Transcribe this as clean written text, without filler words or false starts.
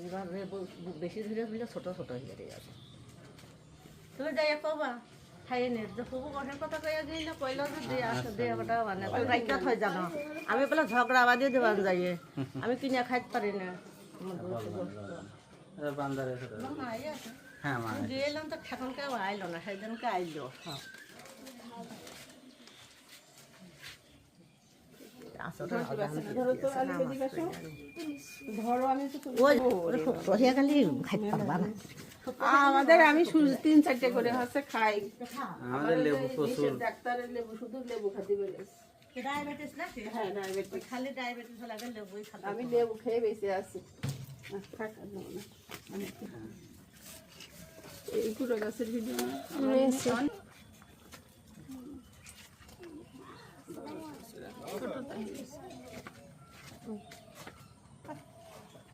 এবার বেশি ধরে হলে ছোটো ছোটো হয়ে গেছে তুমি যাই কবা খাইয়ে নে খুব কঠোর কথা কইয়া দিই না কইল যে দিয়ে আসো দিয়ে ওটা মানে রাইকা থই জানো আমি বলে ঝগড়া বাদে দেবান যাইয়ে আমি কিনে খাইতে পারি না দিয়ে এলাম তো এখন কেউ আইলো না সেদিনকে আইলো আমাদের আমি 3-4টে করে হচ্ছে খাই আমাদের লেবু প্রচুর ডাক্তারের লেবু শুধু লেবু খাতে বলেছে ডায়াবেটিস না হ্যাঁ ডায়াবেটিস খালি ডায়াবেটিস হলে আগে লেবুই খাবে আমি লেবু খেয়ে বেঁচে আছি এই পুরো গাছের ভিডিও ছোট